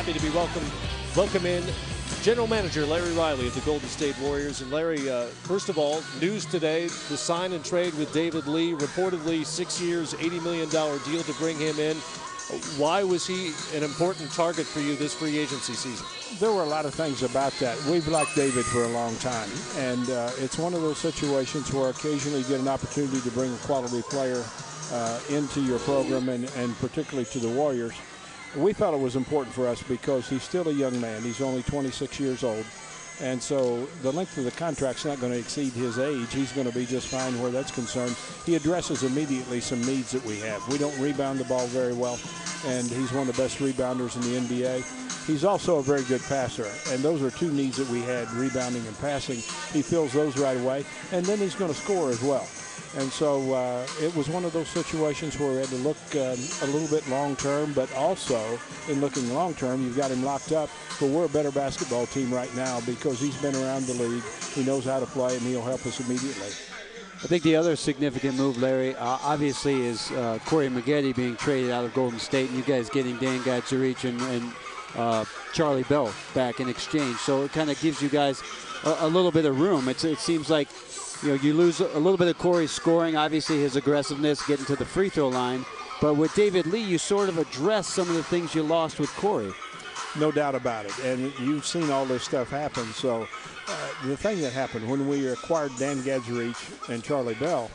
happy to be welcome in General Manager Larry Riley of the Golden State Warriors. And Larry, first of all, news today, the sign and trade with David Lee, reportedly 6 years, $80 million deal to bring him in. Why was he an important target for you this free agency season? There were a lot of things about that. We've liked David for a long time, and it's one of those situations where occasionally you get an opportunity to bring a quality player into your program and particularly to the Warriors. We felt it was important for us because he's still a young man. He's only 26 years old. And so the length of the contract's not going to exceed his age. He's going to be just fine where that's concerned. He addresses immediately some needs that we have. We don't rebound the ball very well, and he's one of the best rebounders in the NBA. He's also a very good passer, and those are two needs that we had, rebounding and passing. He fills those right away, and then he's going to score as well. And so it was one of those situations where we had to look a little bit long-term, but also in looking long-term, you've got him locked up. But we're a better basketball team right now because he's been around the league. He knows how to play, and he'll help us immediately. I think the other significant move, Larry, obviously is Corey Maggette being traded out of Golden State, and you guys getting Dan Gadzuric and Charlie Bell back in exchange. So it kind of gives you guys a little bit of room. It seems like you lose a little bit of Corey's scoring, obviously his aggressiveness, getting to the free throw line. But with David Lee, you sort of address some of the things you lost with Corey. No doubt about it. And you've seen all this stuff happen. So the thing that happened when we acquired Dan Gadzuric and Charlie Bell,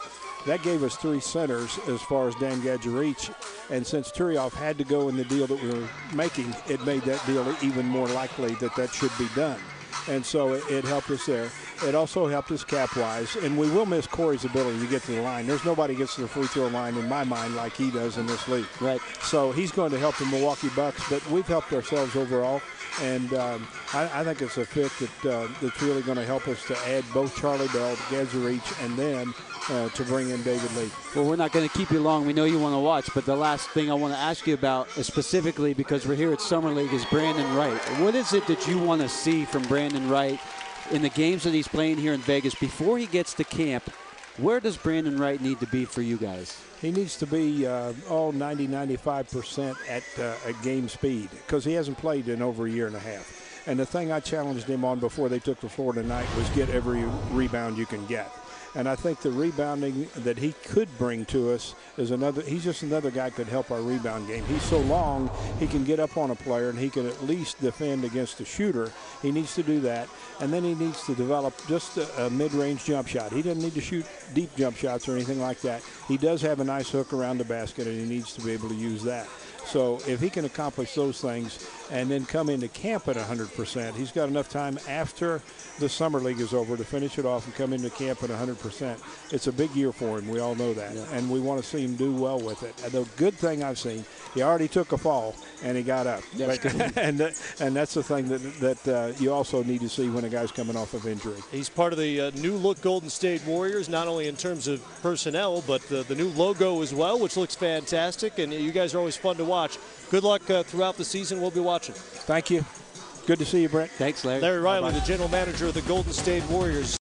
that gave us three centers as far as Dan Gadzuric. And since Turioff had to go in the deal that we were making, it made that deal even more likely that should be done. And so it helped us there. It also helped us cap-wise, and we will miss Corey's ability to get to the line. There's nobody gets to the free throw line in my mind like he does in this league. Right. So he's going to help the Milwaukee Bucks, but we've helped ourselves overall, and I think it's a fit that's really going to help us to add both Charlie Bell, Gadzuric, and then to bring in David Lee. Well, we're not going to keep you long. We know you want to watch, but the last thing I want to ask you about specifically, because we're here at Summer League, is Brandon Wright. What is it that you want to see from Brandon Wright in the games that he's playing here in Vegas before he gets to camp? Where does Brandon Wright need to be for you guys? He needs to be all 90-95% at game speed because he hasn't played in over a year and a half. And the thing I challenged him on before they took the floor tonight was get every rebound you can get. And I think the rebounding that he could bring to us is he's just another guy could help our rebound game. He's so long, he can get up on a player and he can at least defend against a shooter. He needs to do that. And then he needs to develop just a mid-range jump shot. He doesn't need to shoot deep jump shots or anything like that. He does have a nice hook around the basket, and he needs to be able to use that. So if he can accomplish those things and then come into camp at 100%, he's got enough time after the Summer League is over to finish it off and come into camp at 100%. It's a big year for him. We all know that. Yeah. And we want to see him do well with it. And the good thing I've seen, he already took a fall and he got up. and that's the thing that you also need to see when a guy's coming off of injury. He's part of the new-look Golden State Warriors, not only in terms of personnel, but the new logo as well, which looks fantastic. And you guys are always fun to watch. Good luck throughout the season. We'll be watching. Thank you. Good to see you, Brent. Thanks, Larry. Larry Riley, the general manager of the Golden State Warriors.